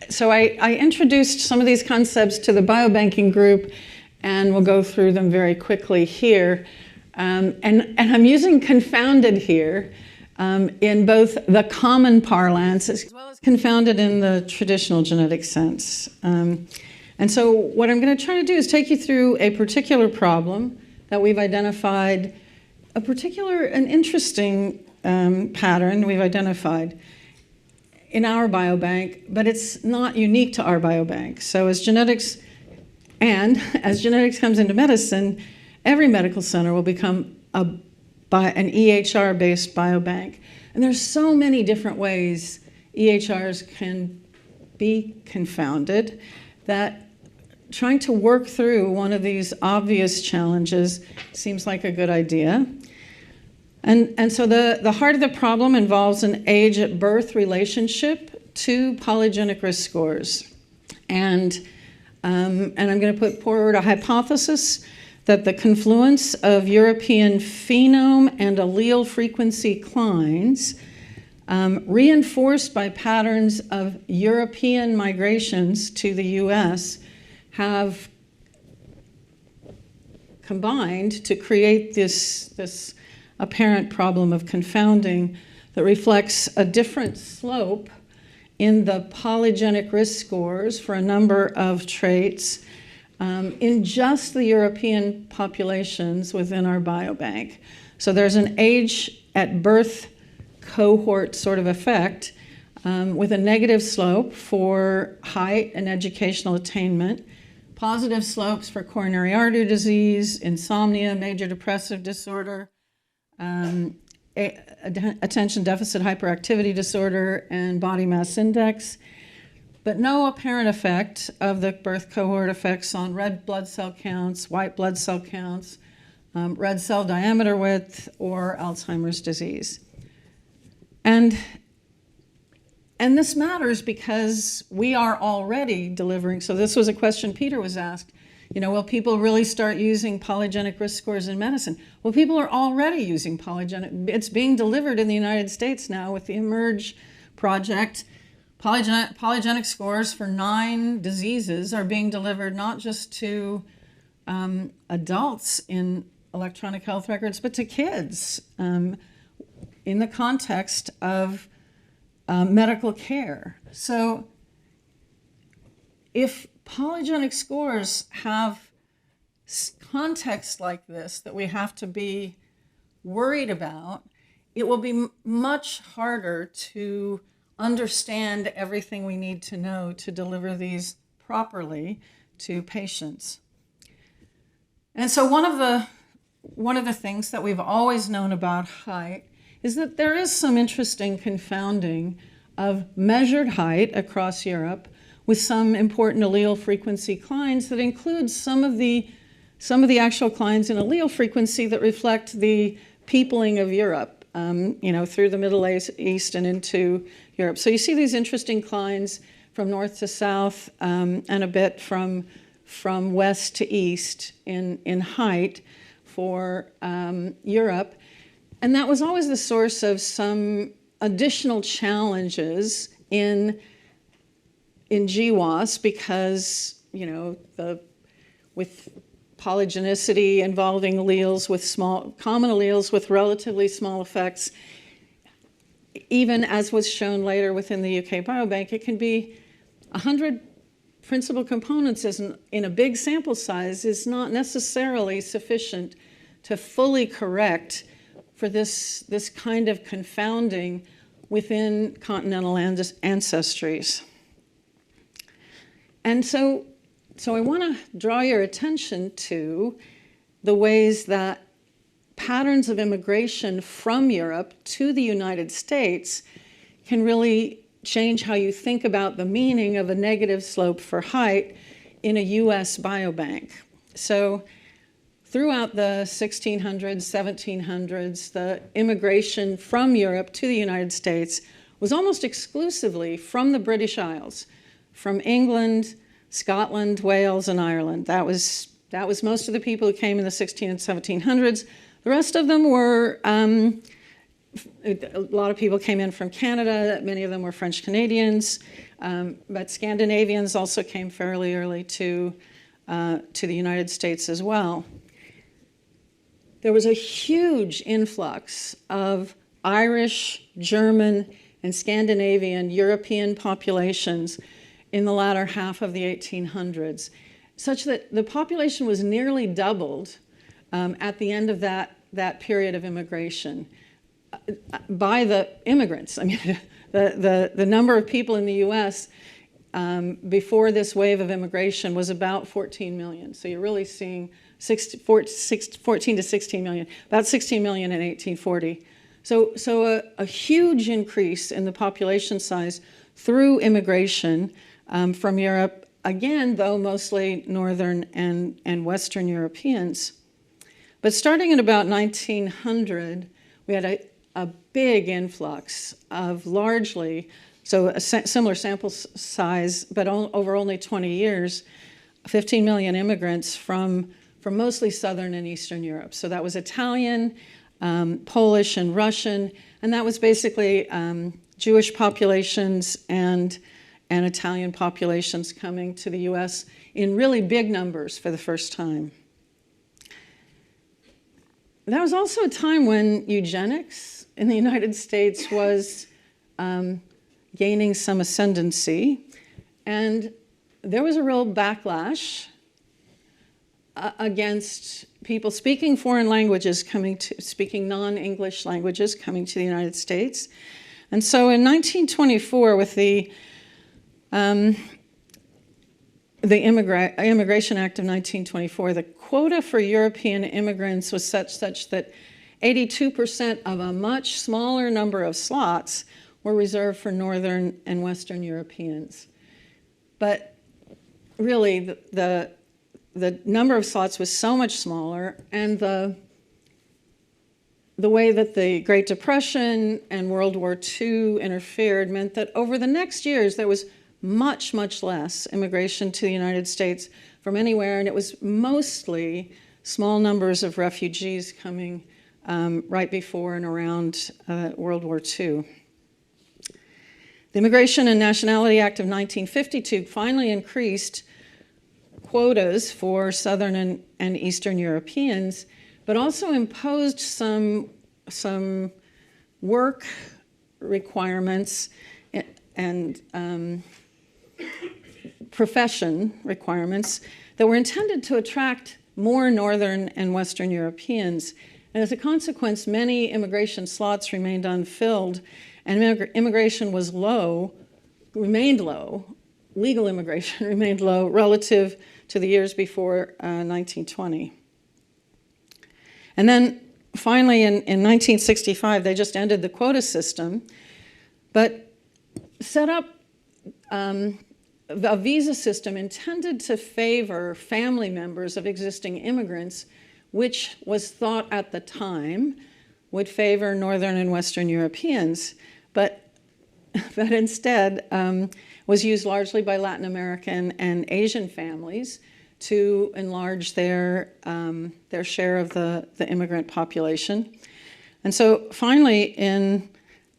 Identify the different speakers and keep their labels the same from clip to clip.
Speaker 1: so I introduced some of these concepts to the biobanking group, and we'll go through them very quickly here. And I'm using confounded here in both the common parlance as well as confounded in the traditional genetic sense. And so what I'm going to try to do is take you through a particular problem that we've identified, an interesting pattern we've identified in our biobank, but it's not unique to our biobank. So as genetics comes into medicine, every medical center will become an EHR-based biobank. And there's so many different ways EHRs can be confounded that trying to work through one of these obvious challenges seems like a good idea. And so the heart of the problem involves an age at birth relationship to polygenic risk scores. And I'm going to put forward a hypothesis that the confluence of European phenome and allele frequency declines, reinforced by patterns of European migrations to the US, have combined to create this apparent problem of confounding that reflects a different slope in the polygenic risk scores for a number of traits in just the European populations within our biobank. So there's an age at birth cohort sort of effect with a negative slope for height and educational attainment, positive slopes for coronary artery disease, insomnia, major depressive disorder, attention deficit hyperactivity disorder, and body mass index, but no apparent effect of the birth cohort effects on red blood cell counts, white blood cell counts, red cell diameter width, or Alzheimer's disease. And this matters because we are already delivering. So this was a question Peter was asked. Will people really start using polygenic risk scores in medicine? Well, people are already using polygenic. It's being delivered in the United States now with the eMERGE project. Polygenic scores for 9 diseases are being delivered not just to adults in electronic health records, but to kids in the context of medical care. So if polygenic scores have context like this that we have to be worried about, it will be much harder to understand everything we need to know to deliver these properly to patients. And so one of the things that we've always known about height is that there is some interesting confounding of measured height across Europe with some important allele frequency declines that include some of the actual declines in allele frequency that reflect the peopling of Europe, through the Middle East and into Europe. So you see these interesting declines from north to south and a bit from west to east in height for Europe. And that was always the source of some additional challenges in GWAS because, with polygenicity involving alleles with common alleles with relatively small effects, even as was shown later within the UK Biobank, it can be 100 principal components in a big sample size is not necessarily sufficient to fully correct for this kind of confounding within continental ancestries. And so I want to draw your attention to the ways that patterns of immigration from Europe to the United States can really change how you think about the meaning of a negative slope for height in a US biobank. So throughout the 1600s, 1700s, the immigration from Europe to the United States was almost exclusively from the British Isles, from England, Scotland, Wales, and Ireland. That was most of the people who came in the 1600s and 1700s. The rest of them were, a lot of people came in from Canada. Many of them were French Canadians. But Scandinavians also came fairly early to the United States as well. There was a huge influx of Irish, German, and Scandinavian European populations in the latter half of the 1800s, such that the population was nearly doubled at the end of that period of immigration by the immigrants. I mean, the number of people in the U.S. Before this wave of immigration was about 14 million. So you're really seeing 14 to 16 million, about 16 million in 1840. So a huge increase in the population size through immigration from Europe, again, though mostly Northern and Western Europeans. But starting at about 1900, we had a big influx of largely, so a similar sample size, but over only 20 years, 15 million immigrants from mostly Southern and Eastern Europe. So that was Italian, Polish, and Russian, and that was basically Jewish populations and Italian populations coming to the US in really big numbers for the first time. That was also a time when eugenics in the United States was gaining some ascendancy, and there was a real backlash against people speaking foreign languages speaking non-English languages coming to the United States. And so in 1924, with the Immigration Act of 1924, the quota for European immigrants was such that 82% of a much smaller number of slots were reserved for Northern and Western Europeans. But really, the number of slots was so much smaller, and the way that the Great Depression and World War II interfered meant that over the next years there was much, much less immigration to the United States from anywhere, and it was mostly small numbers of refugees coming right before and around World War II. The Immigration and Nationality Act of 1952 finally increased quotas for Southern and Eastern Europeans, but also imposed some work requirements and profession requirements that were intended to attract more Northern and Western Europeans. And as a consequence, many immigration slots remained unfilled, and immigration was remained low. Legal immigration remained low relative to the years before 1920. And then finally in 1965, they just ended the quota system, but set up a visa system intended to favor family members of existing immigrants, which was thought at the time would favor Northern and Western Europeans, but instead was used largely by Latin American and Asian families to enlarge their share of the immigrant population. And so finally in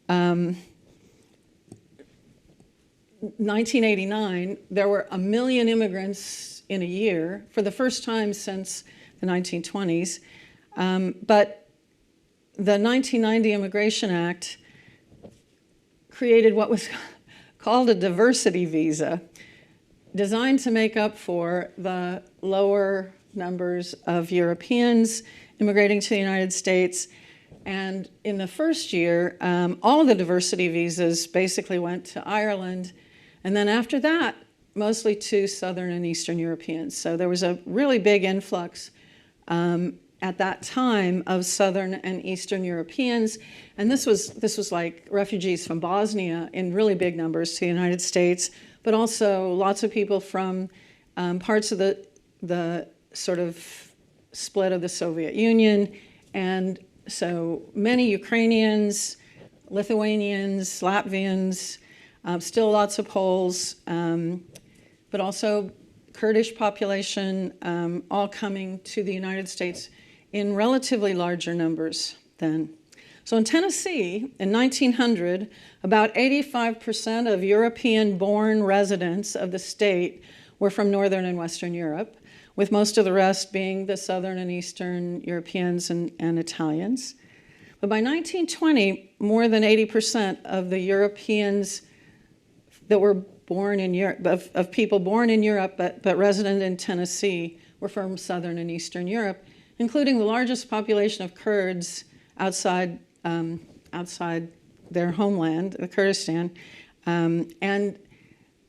Speaker 1: 1989, there were 1 million immigrants in a year for the first time since the 1920s. But the 1990 Immigration Act created what was called a diversity visa, designed to make up for the lower numbers of Europeans immigrating to the United States. And in the first year, all of the diversity visas basically went to Ireland. And then after that, mostly to Southern and Eastern Europeans. So there was a really big influx at that time of Southern and Eastern Europeans. And this was like refugees from Bosnia in really big numbers to the United States, but also lots of people from parts of the sort of split of the Soviet Union. And so many Ukrainians, Lithuanians, Latvians, still lots of Poles, but also Kurdish population, all coming to the United States in relatively larger numbers then. So in Tennessee, in 1900, about 85% of European-born residents of the state were from Northern and Western Europe, with most of the rest being the Southern and Eastern Europeans and Italians. But by 1920, more than 80% of the Europeans that were born in Europe, of people born in Europe but resident in Tennessee, were from Southern and Eastern Europe, including the largest population of Kurds outside their homeland, the Kurdistan, and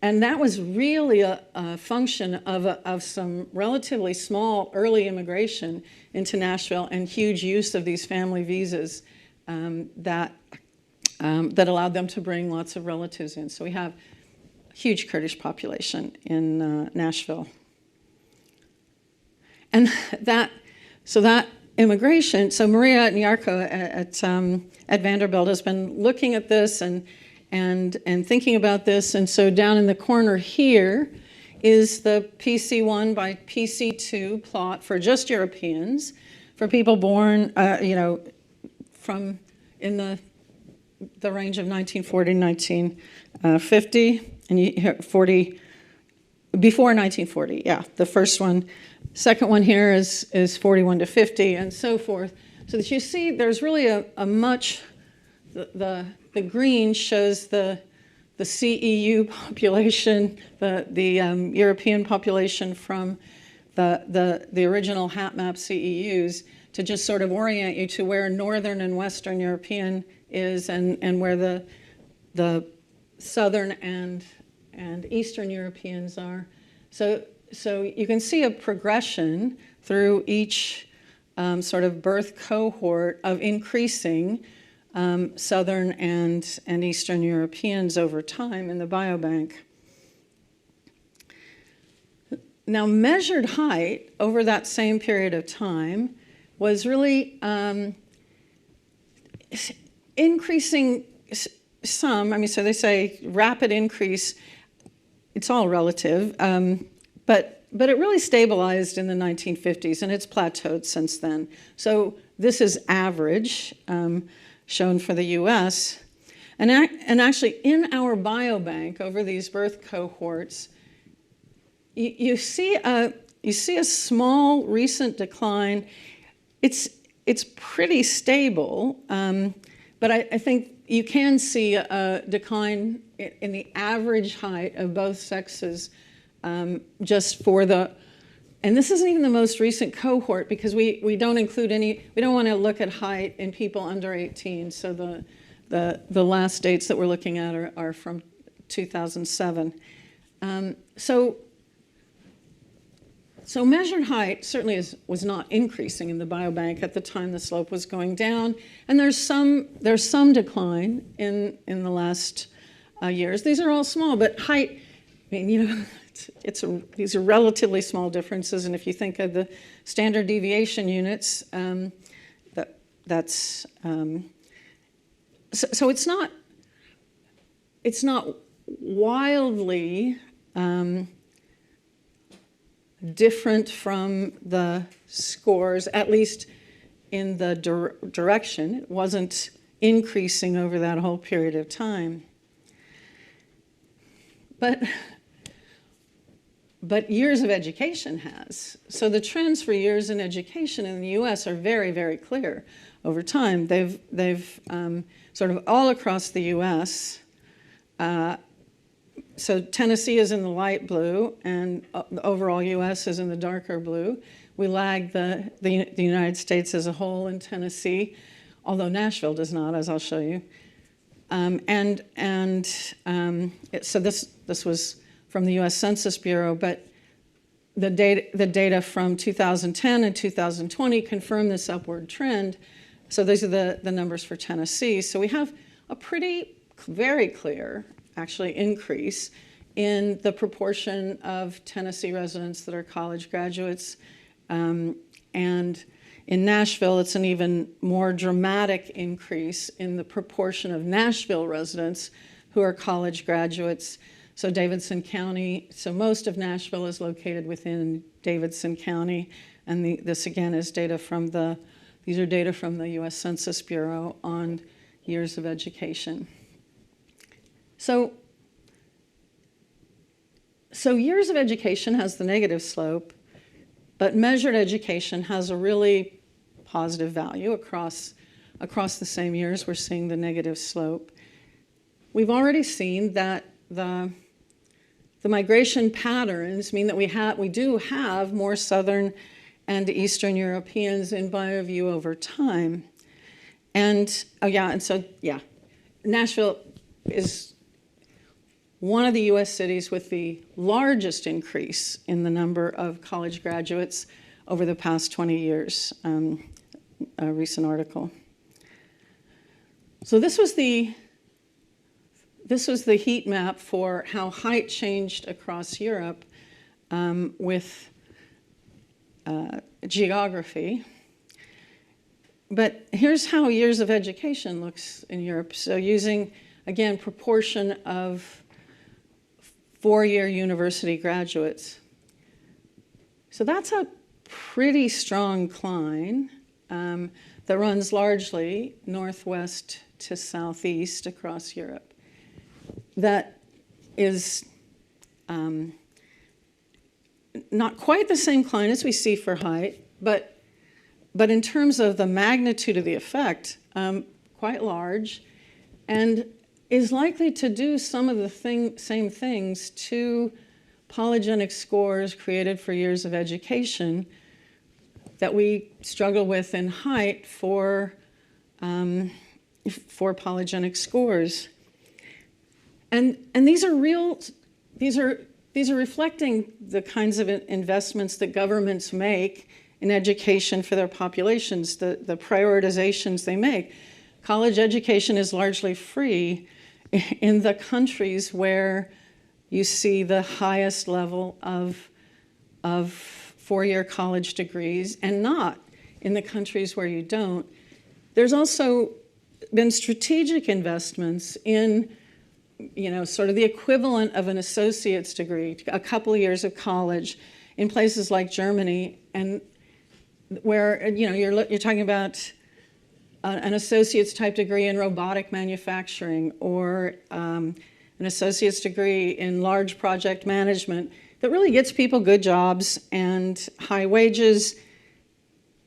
Speaker 1: that was really a function of some relatively small early immigration into Nashville and huge use of these family visas that allowed them to bring lots of relatives in. So we have a huge Kurdish population in Nashville, and that immigration. So Maria Nyarko at Vanderbilt has been looking at this and thinking about this. And so down in the corner here is the PC1 by PC2 plot for just Europeans, for people born, from in the range of 1940 to 1950, and 40 before 1940. Yeah, the first one. Second one here is 41 to 50, and so forth. So that you see there's really a much, the green shows the CEU population, the European population from the original HapMap CEUs, to just sort of orient you to where Northern and Western European is, and where the Southern and Eastern Europeans are. So you can see a progression through each sort of birth cohort of increasing Southern and Eastern Europeans over time in the biobank. Now, measured height over that same period of time was really increasing some. I mean, so they say rapid increase. It's all relative. But it really stabilized in the 1950s, and it's plateaued since then. So this is average, shown for the US. And actually, in our biobank, over these birth cohorts, you see a small recent decline. It's pretty stable, but I think you can see a decline in the average height of both sexes, just for and this isn't even the most recent cohort, because we don't include we don't want to look at height in people under 18. So the last dates that we're looking at are from 2007. So measured height certainly was not increasing in the biobank at the time the slope was going down, and there's some decline in the last years. These are all small, but height, I mean, these are relatively small differences, and if you think of the standard deviation units, that's so it's not wildly different from the scores, at least in the direction. It wasn't increasing over that whole period of time. But years of education has. So the trends for years in education in the US are very, very clear over time. They've sort of all across the US. So Tennessee is in the light blue, and the overall US is in the darker blue. We lag the United States as a whole in Tennessee, although Nashville does not, as I'll show you. So this was from the U.S. Census Bureau, but the data from 2010 and 2020 confirm this upward trend. So these are the numbers for Tennessee. So we have a very clear, actually, increase in the proportion of Tennessee residents that are college graduates. And in Nashville, it's an even more dramatic increase in the proportion of Nashville residents who are college graduates. So Davidson County, so most of Nashville is located within Davidson County, and this again is data from the These are data from the US Census Bureau on years of education. So years of education has the negative slope, but measured education has a really positive value across the same years. We're seeing the negative slope. We've already seen that the migration patterns mean that we do have more Southern and Eastern Europeans in BioView over time. And Nashville is one of the US cities with the largest increase in the number of college graduates over the past 20 years, a recent article. So this was the heat map for how height changed across Europe with geography. But here's how years of education looks in Europe. So using, again, proportion of four-year university graduates. So that's a pretty strong climb that runs largely northwest to southeast across Europe. That is not quite the same climb as we see for height, but in terms of the magnitude of the effect, quite large, and is likely to do some of the same things to polygenic scores created for years of education that we struggle with in height for polygenic scores. And these are real, these are reflecting the kinds of investments that governments make in education for their populations, the prioritizations they make. College education is largely free in the countries where you see the highest level of four-year college degrees, and not in the countries where you don't. There's also been strategic investments in, sort of the equivalent of an associate's degree, a couple of years of college in places like Germany, and where, you're talking about an associate's type degree in robotic manufacturing, or an associate's degree in large project management that really gets people good jobs and high wages.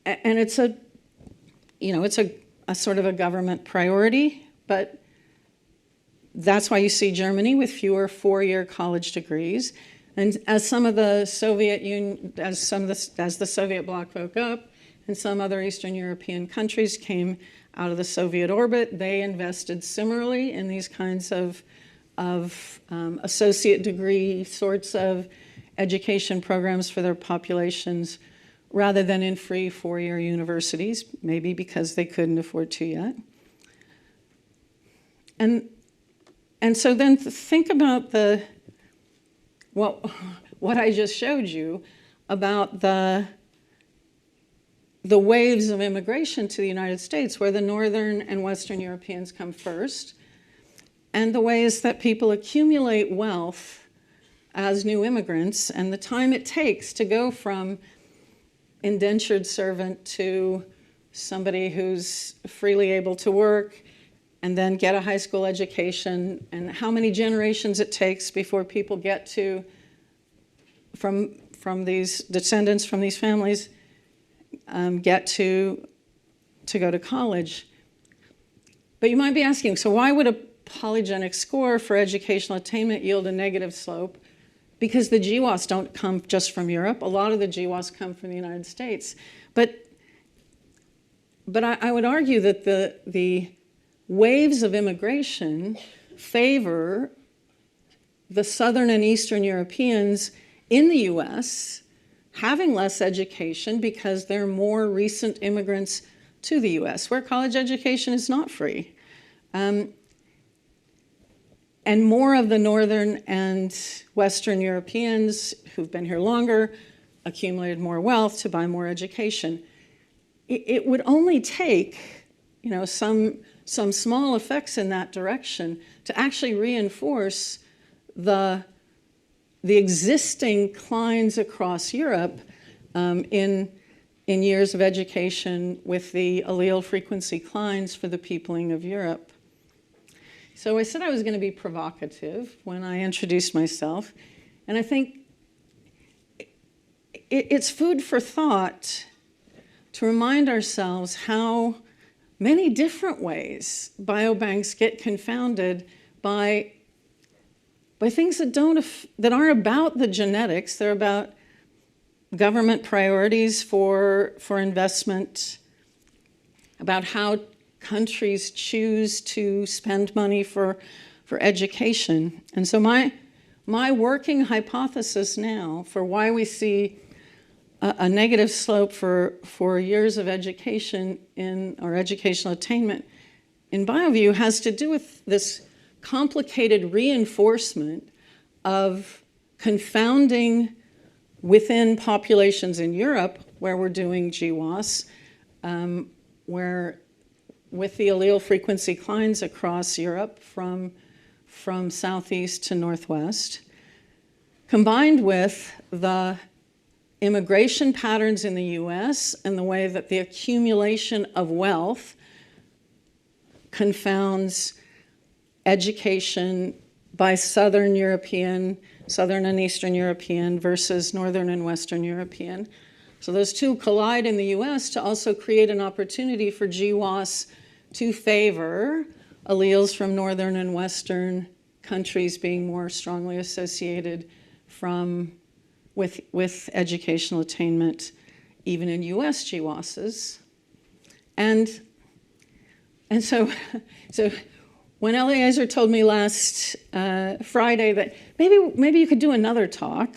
Speaker 1: And it's a sort of a government priority, but that's why you see Germany with fewer four-year college degrees. And as some of the Soviet Union, as the Soviet bloc broke up, and some other Eastern European countries came out of the Soviet orbit, they invested similarly in these kinds of associate degree sorts of education programs for their populations, rather than in free four-year universities, maybe because they couldn't afford to yet. And so then think about what I just showed you about the waves of immigration to the United States, where the Northern and Western Europeans come first, and the ways that people accumulate wealth as new immigrants, and the time it takes to go from indentured servant to somebody who's freely able to work and then get a high school education, and how many generations it takes before people get to, from these descendants from these families, get to go to college. But you might be asking, so why would a polygenic score for educational attainment yield a negative slope? Because the GWAS don't come just from Europe. A lot of the GWAS come from the United States. But I would argue that the waves of immigration favor the Southern and Eastern Europeans in the US having less education because they're more recent immigrants to the US, where college education is not free. And more of the Northern and Western Europeans who've been here longer accumulated more wealth to buy more education. It would only take, some small effects in that direction to actually reinforce the existing climbs across Europe in in years of education with the allele frequency declines for the peopling of Europe. So I said I was going to be provocative when I introduced myself, and I think it's food for thought to remind ourselves how many different ways biobanks get confounded by things that aren't about the genetics. They're about government priorities for investment, about how countries choose to spend money for education. And so my working hypothesis now for why we see a negative slope for years of education in our educational attainment in BioView has to do with this complicated reinforcement of confounding within populations in Europe, where we're doing GWAS, where with the allele frequency declines across Europe from southeast to northwest, combined with the immigration patterns in the US and the way that the accumulation of wealth confounds education by Southern and Eastern European versus Northern and Western European. So those two collide in the US to also create an opportunity for GWAS to favor alleles from Northern and Western countries being more strongly associated with educational attainment, even in US GWASs. And so when Eliezer told me last Friday that maybe you could do another talk,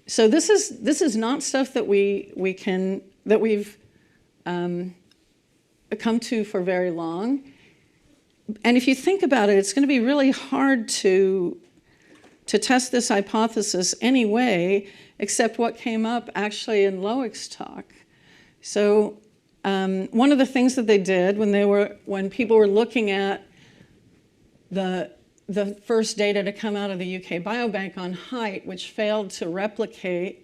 Speaker 1: so this is not stuff that we've come to for very long. And if you think about it, it's going to be really hard to test this hypothesis anyway, except what came up actually in Loic's talk. So one of the things that they did when people were looking at the first data to come out of the UK Biobank on height, which failed to replicate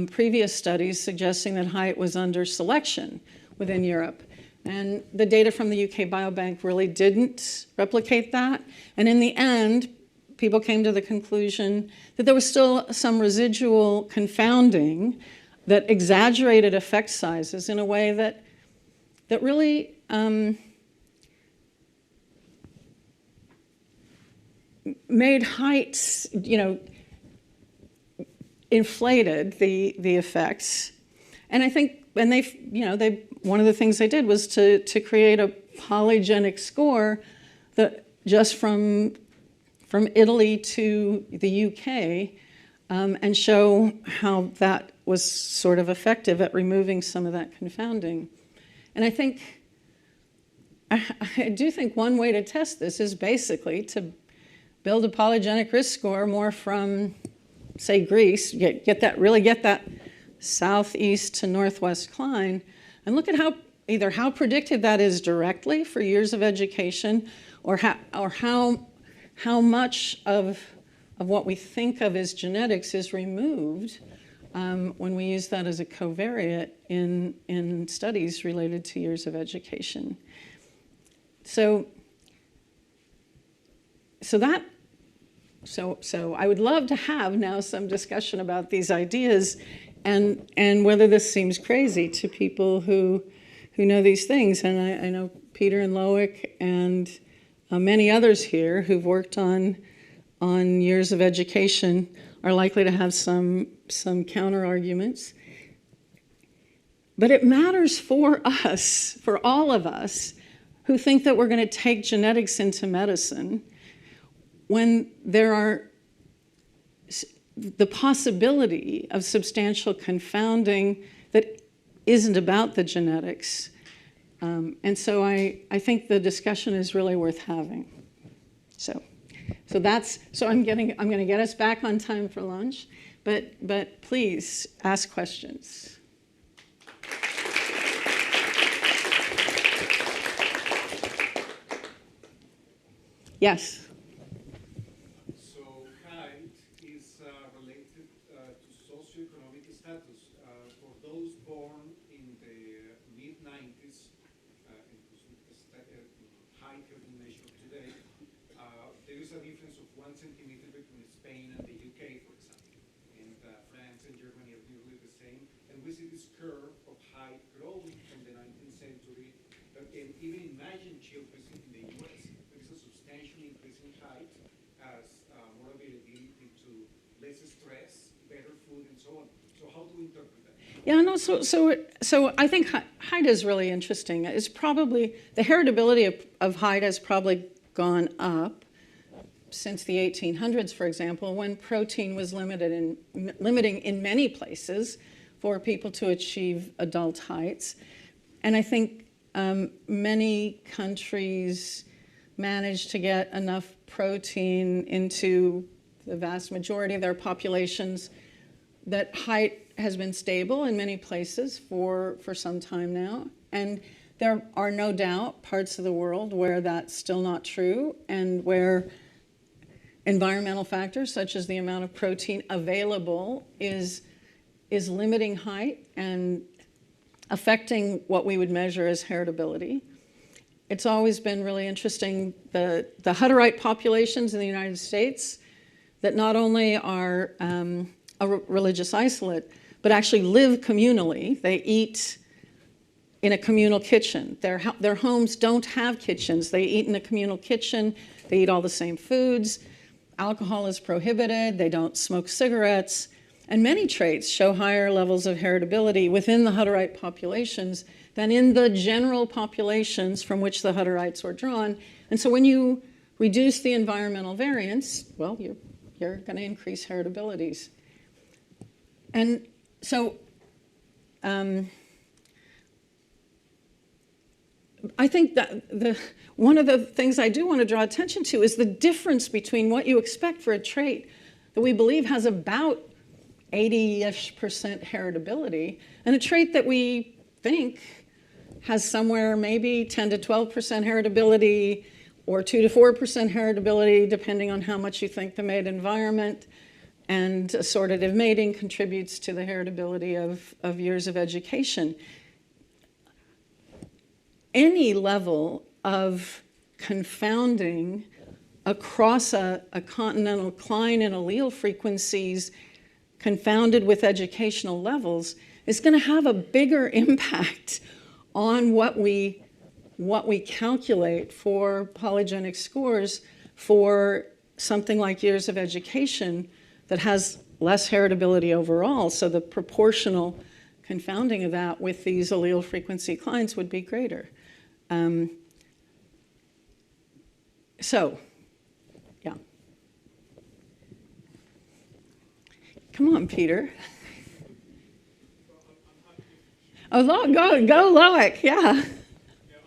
Speaker 1: previous studies suggesting that height was under selection within Europe. And the data from the UK Biobank really didn't replicate that. And in the end, people came to the conclusion that there was still some residual confounding that exaggerated effect sizes in a way that really made heights, inflated the effects. And I think, one of the things they did was to create a polygenic score that just from Italy to the UK, and show how that was sort of effective at removing some of that confounding. And I do think one way to test this is basically to build a polygenic risk score more from, say, Greece, get that southeast to northwest cline, and look at either how predicted that is directly for years of education, or how much of what we think of as genetics is removed when we use that as a covariate in studies related to years of education. So I would love to have now some discussion about these ideas and whether this seems crazy to people who know these things. And I know Peter and Loic and many others here who've worked on years of education are likely to have some counter arguments. But it matters for us, for all of us, who think that we're going to take genetics into medicine, when there are the possibility of substantial confounding that isn't about the genetics. And so I think the discussion is really worth having. So I'm going to get us back on time for lunch, but please ask questions. Yes.
Speaker 2: So height is related to socioeconomic status. For those born interpret that?
Speaker 1: Yeah, no, so I think height is really interesting. It's probably, the heritability of height has probably gone up since the 1800s, for example, when protein was limiting in many places for people to achieve adult heights. And I think many countries managed to get enough protein into the vast majority of their populations that height has been stable in many places for some time now. And there are no doubt parts of the world where that's still not true, and where environmental factors such as the amount of protein available is limiting height and affecting what we would measure as heritability. It's always been really interesting, the Hutterite populations in the United States that not only are a religious isolate, but actually live communally. They eat in a communal kitchen. Their homes don't have kitchens. They eat in a communal kitchen. They eat all the same foods. Alcohol is prohibited. They don't smoke cigarettes. And many traits show higher levels of heritability within the Hutterite populations than in the general populations from which the Hutterites were drawn. And so when you reduce the environmental variance, well, you're going to increase heritabilities. And so I think that one of the things I do want to draw attention to is the difference between what you expect for a trait that we believe has about 80-ish% heritability and a trait that we think has somewhere maybe 10 to 12% heritability or 2 to 4% heritability, depending on how much you think the mate environment and assortative mating contributes to the heritability of years of education. Any level of confounding across a continental decline in allele frequencies confounded with educational levels is going to have a bigger impact on what we calculate for polygenic scores for something like years of education that has less heritability overall. So the proportional confounding of that with these allele frequency declines would be greater. So, yeah. Come on, Peter. Oh, go, Loic, yeah.
Speaker 2: Yeah,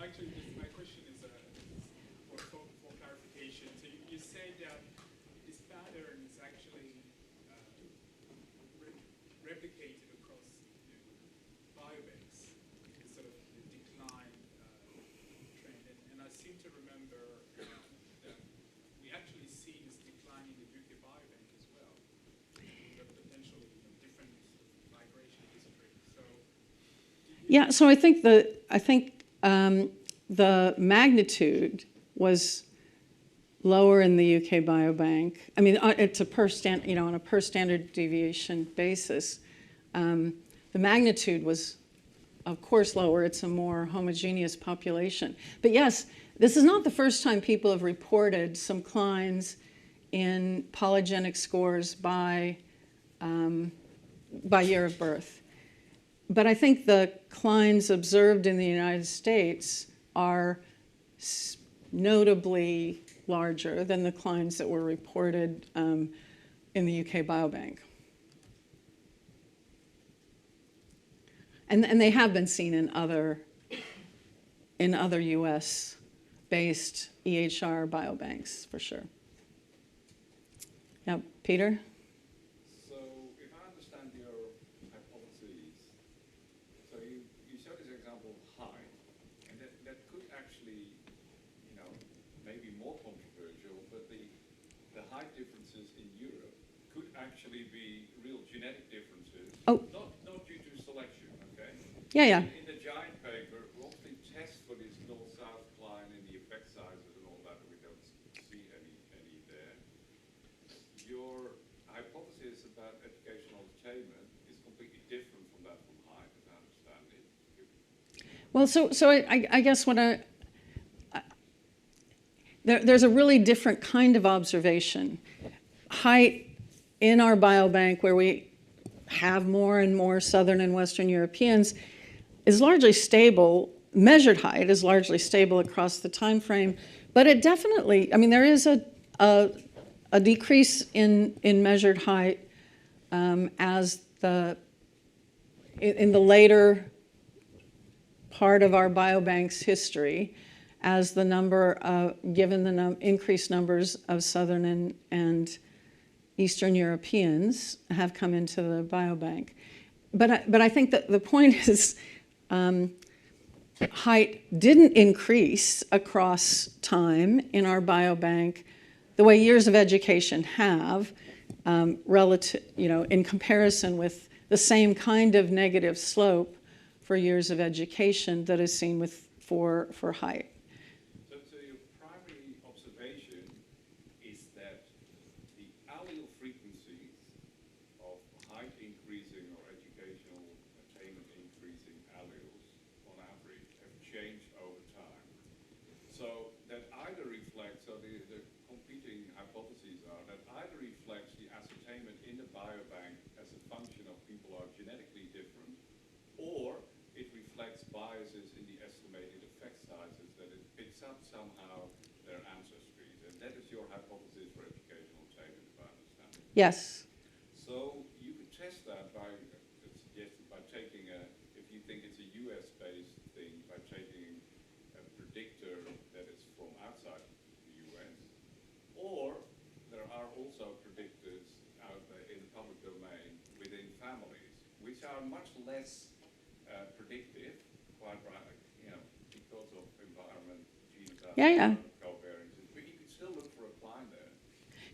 Speaker 2: actually, my question is for clarification. So you say that this pattern is actually replicated across biobanks, the sort of the decline trend. And I seem to remember that we actually see this decline in the UK Biobank as well, but potentially different migration history. So.
Speaker 1: Yeah, so I think the magnitude was lower in the UK Biobank. I mean, it's on a per standard deviation basis. The magnitude was, of course, lower. It's a more homogeneous population. But yes, this is not the first time people have reported some declines in polygenic scores by year of birth. But I think the declines observed in the United States are notably larger than the declines that were reported in the UK Biobank. And they have been seen in other US-based EHR biobanks, for sure. Yeah, Peter?
Speaker 3: So if I understand your hypotheses, so you showed this example of height, and that could actually, maybe more controversial, but the height differences in Europe could actually be real genetic differences,
Speaker 1: Oh.
Speaker 3: not due to selection, okay?
Speaker 1: Yeah.
Speaker 3: In the giant paper, we often test for this north-south decline in the effect sizes and all that, and we don't see any there. Your hypothesis about educational attainment is completely different from that from height, as I understand it.
Speaker 1: Well, so I guess there's a really different kind of observation. Height in our biobank, where we have more and more Southern and Western Europeans is largely stable. Measured height is largely stable across the time frame, but it definitely, I mean, there is a decrease in measured height as in the later part of our biobank's history, as the number, given the increased numbers of Southern and Eastern Europeans have come into the biobank. But I think that the point is height didn't increase across time in our biobank the way years of education have, relative, in comparison with the same kind of negative slope for years of education that is seen for height.
Speaker 3: So your primary observation is that the allele frequencies of height increasing or educational attainment increasing alleles on average have changed over time. So that either reflects, so the competing hypotheses are that either reflects the ascertainment in the biobank as a function of people are genetically different, or it reflects biases in the estimated effect sizes, that it picks up somehow their ancestries. And that is your hypothesis for educational attainment, if I understand it.
Speaker 1: Yes.
Speaker 3: So you could test that by, it's suggested, by taking if you think it's a US-based thing, by taking a predictor that is from outside the US, or there are also predictors out there in the public domain within families, which are much less predictive, quite right, because of environment, genes are covariances, but you can still look for a climb there.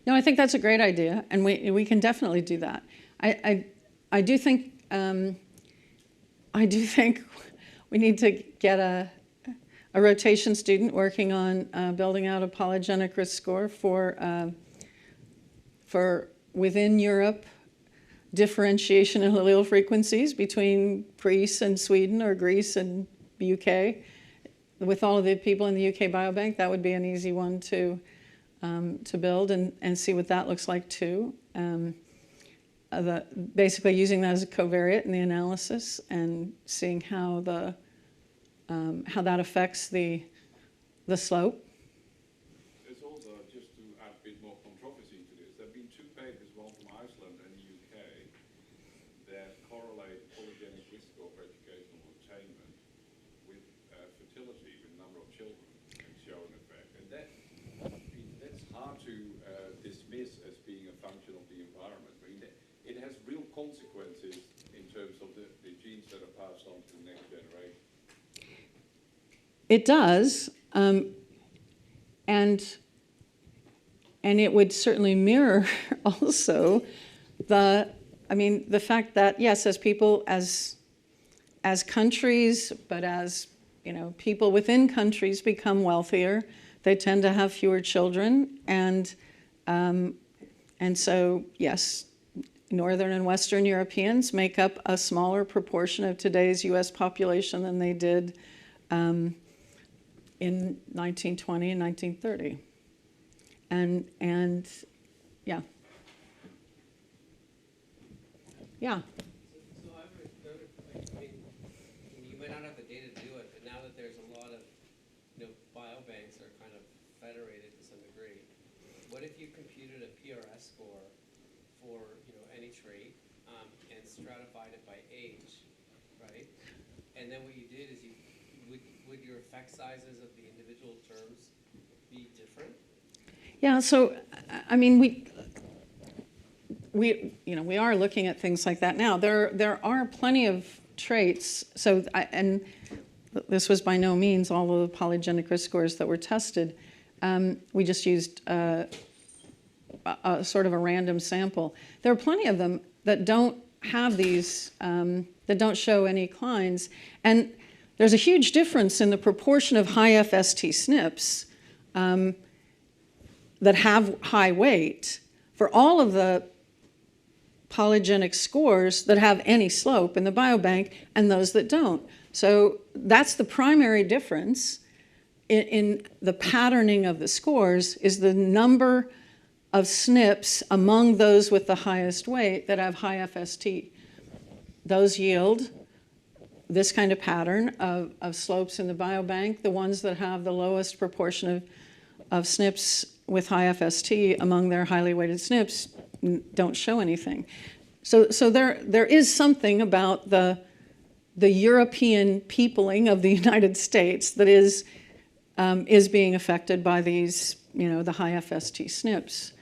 Speaker 1: No, I think that's a great idea, and we can definitely do that. I do think we need to get a rotation student working on building out a polygenic risk score for within Europe differentiation in allele frequencies between Greece and Sweden or Greece and the UK. With all of the people in the UK Biobank, that would be an easy one to build and see what that looks like too. Basically using that as a covariate in the analysis and seeing how that affects the slope.
Speaker 3: There's also, just to add a bit more controversy to this, there have been two papers, one from Iceland and the UK, that correlate polygenic risk score for educational attainment with fertility, with the number of children, and show an effect. And that's hard to dismiss as being a function of the environment. I mean, it has real consequences in terms of the genes that are passed on to the next generation.
Speaker 1: It does, and it would certainly mirror also the fact that, yes, as people, as countries, but as people within countries become wealthier, they tend to have fewer children, and so yes, Northern and Western Europeans make up a smaller proportion of today's U.S. population than they did in 1920 and 1930, and yeah.
Speaker 4: So I would you might not have the data to do it, but now that there's a lot of biobanks are kind of federated to some degree, what if you computed a PRS score for any trait and stratified it by age, right? And then what you did is would your effect sizes of the individual terms be different?
Speaker 1: Yeah, so I mean we are looking at things like that now. There are plenty of traits. So and this was by no means all of the polygenic risk scores that were tested. We just used a sort of a random sample. There are plenty of them that don't have these, that don't show any declines. And there's a huge difference in the proportion of high FST SNPs that have high weight for all of the polygenic scores that have any slope in the biobank and those that don't. So that's the primary difference in the patterning of the scores, is the number of SNPs among those with the highest weight that have high FST. those yield this kind of pattern of slopes in the biobank. The ones that have the lowest proportion of SNPs with high FST among their highly weighted SNPs don't show anything. So there is something about the European peopling of the United States that is being affected by these, the high FST SNPs.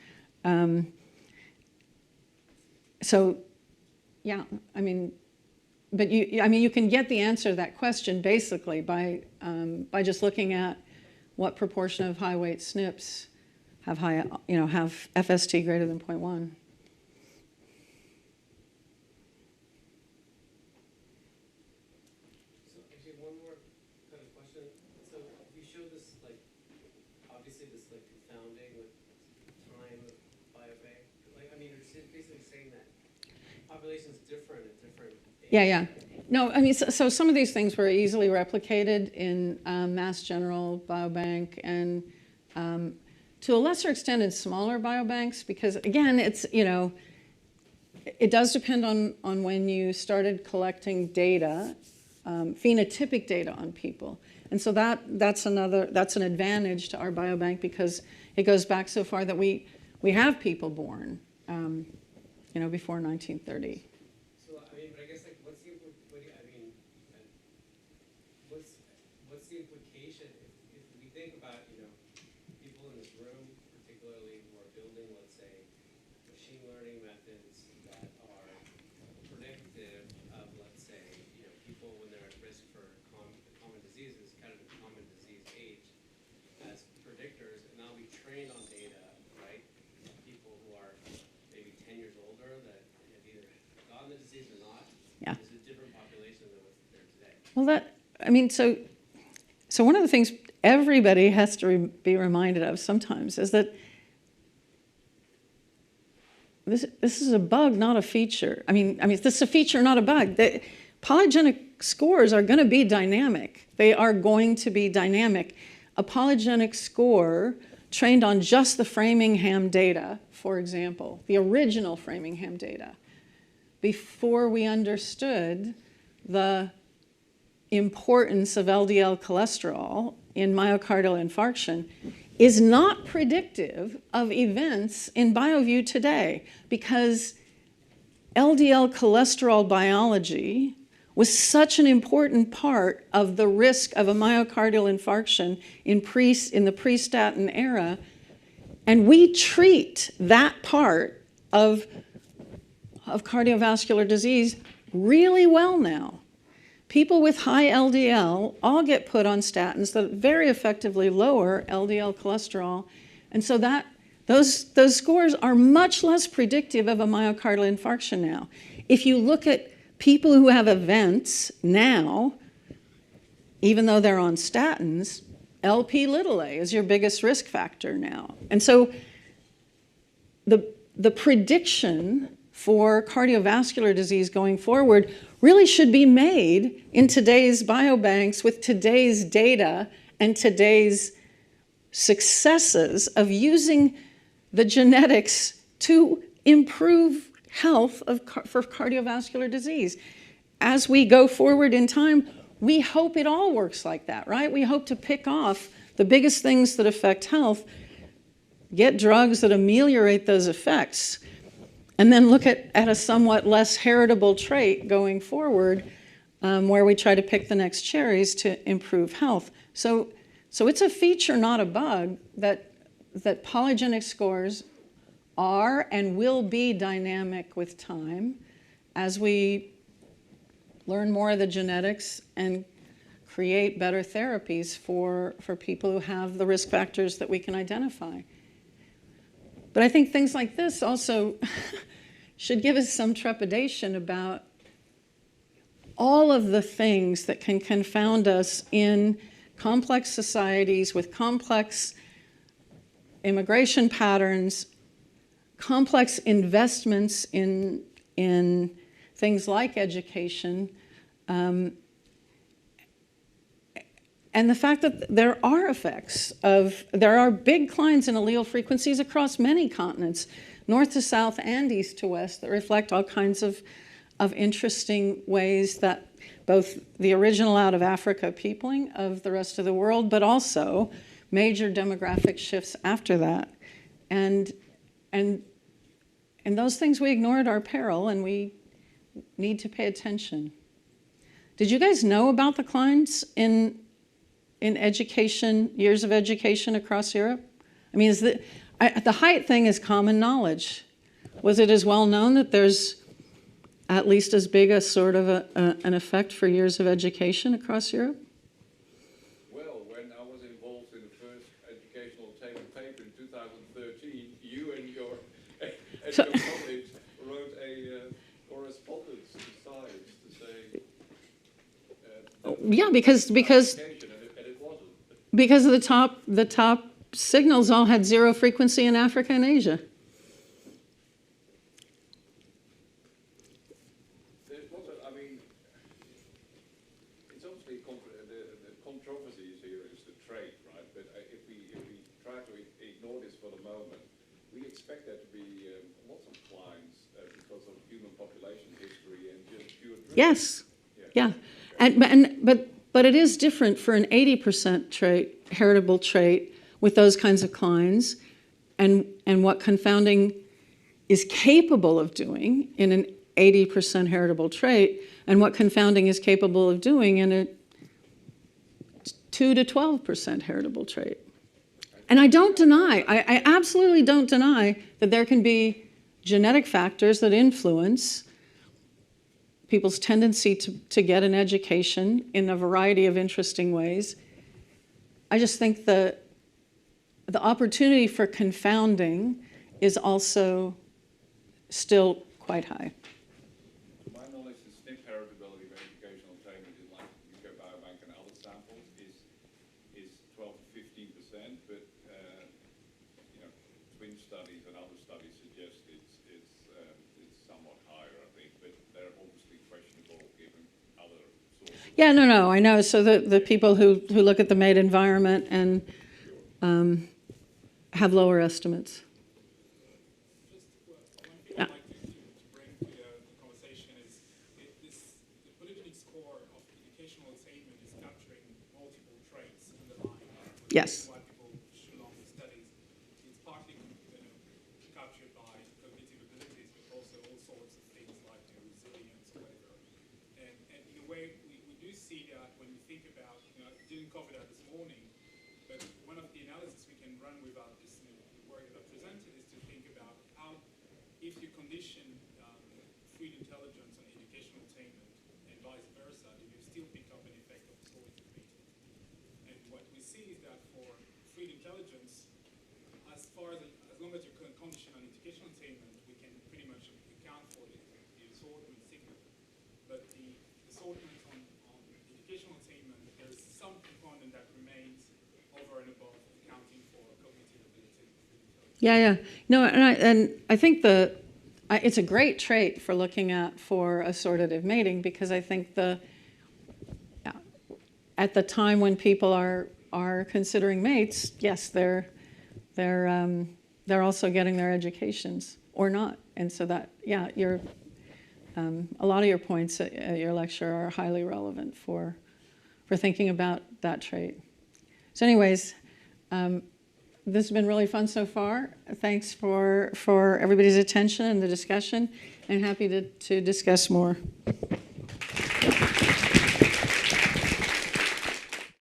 Speaker 1: So, yeah, I mean, but you can get the answer to that question basically by just looking at what proportion of high weight SNPs have have FST greater than 0.1.
Speaker 4: So actually, one more kind of question. So you show this, like, obviously this, like, confounding with time of biobank. Like, I mean, you're basically saying that population's different at different ages.
Speaker 1: Yeah. No, I mean, so some of these things were easily replicated in Mass General Biobank and to a lesser extent in smaller biobanks because, again, it's, it does depend on when you started collecting data, phenotypic data on people. And so that's an advantage to our biobank because it goes back so far that we have people born, before 1930.
Speaker 4: So, I mean, but I guess, like, what's the implication if we think about, people in this room, particularly who are building, let's say, machine learning methods that are predictive of, let's say, people when they're at risk for common diseases, kind of the common disease age, as predictors, and now we train on data, right? People who are maybe 10 years older that have either gotten the disease or not.
Speaker 1: Yeah.
Speaker 4: It's a different population than what's there today.
Speaker 1: Well, so one of the things everybody has to be reminded of sometimes is that this is a bug, not a feature. I mean, this is a feature, not a bug. The polygenic scores are going to be dynamic. They are going to be dynamic. A polygenic score trained on just the Framingham data, for example, the original Framingham data, before we understood the importance of LDL cholesterol in myocardial infarction, is not predictive of events in BioView today because LDL cholesterol biology was such an important part of the risk of a myocardial infarction in the pre-statin era, and we treat that part of cardiovascular disease really well now. People with high LDL all get put on statins that very effectively lower LDL cholesterol, and so those scores are much less predictive of a myocardial infarction now. If you look at people who have events now, even though they're on statins, Lp(a) is your biggest risk factor now. And so the prediction for cardiovascular disease going forward really should be made in today's biobanks with today's data and today's successes of using the genetics to improve health for cardiovascular disease. As we go forward in time, we hope it all works like that, right? We hope to pick off the biggest things that affect health, get drugs that ameliorate those effects, and then look at a somewhat less heritable trait going forward where we try to pick the next cherries to improve health. So it's a feature, not a bug, that polygenic scores are and will be dynamic with time as we learn more of the genetics and create better therapies for people who have the risk factors that we can identify. But I think things like this also should give us some trepidation about all of the things that can confound us in complex societies with complex immigration patterns, complex investments in things like education, and the fact that there are there are big declines in allele frequencies across many continents, north to south and east to west, that reflect all kinds of of interesting ways that both the original out of Africa peopling of the rest of the world, but also major demographic shifts after that. And those things we ignore at our peril, and we need to pay attention. Did you guys know about the declines in education, years of education across Europe? I mean, the height thing is common knowledge. Was it as well known that there's at least as big a sort of an effect for years of education across Europe?
Speaker 3: Well, when I was involved in the first educational attainment paper in 2013, you and your colleagues wrote a correspondence to Science to say
Speaker 1: yeah, because
Speaker 3: education, and it wasn't.
Speaker 1: Because the top signals all had zero frequency in Africa and Asia.
Speaker 3: There's lots of, I mean, it's obviously the controversy here is the trait, right? But if we try to ignore this for the moment, we expect there to be lots of declines because of human population history and just pure drift.
Speaker 1: Yes, yeah. But it is different for an 80% trait, heritable trait, with those kinds of declines, and what confounding is capable of doing in an 80% heritable trait, and what confounding is capable of doing in a 2 to 12% heritable trait. And I don't deny, I absolutely don't deny that there can be genetic factors that influence people's tendency to get an education in a variety of interesting ways. I just think the opportunity for confounding is also still quite high.
Speaker 3: To my knowledge, the SNP heritability of educational attainment in like UK Biobank and other samples is 12 to 15%, but you know, twin studies and other studies suggest it's somewhat higher, I think, but they're obviously questionable given other sources.
Speaker 1: Yeah, no, I know. So the people who look at the mate environment and have lower estimates.
Speaker 2: Just one thing I'd like to bring to the conversation is the polygenic score of educational attainment is capturing multiple traits underlying.
Speaker 1: Yes.
Speaker 2: Why people should long the studies. It's partly captured by cognitive abilities, but also all sorts of things like resilience, whatever. And in a way, we do see that when we think about, I didn't cover that this morning, but one of the analyses we can run without this work that I presented is to think about how, if you condition fluid intelligence on educational attainment and vice versa, do you still pick up an effect of sorted mating? And what we see is that for fluid intelligence, as long as you can condition on educational attainment, we can pretty much account for the assortment signal. But the assortment on educational attainment, there's some component that remains over and above accounting for cognitive ability.
Speaker 1: Yeah. No, and I think it's a great trait for looking at for assortative mating, because I think at the time when people are considering mates, yes, they're also getting their educations or not, and so that a lot of your points at your lecture are highly relevant for thinking about that trait. So, anyways. This has been really fun so far. Thanks for everybody's attention and the discussion, and happy to discuss more.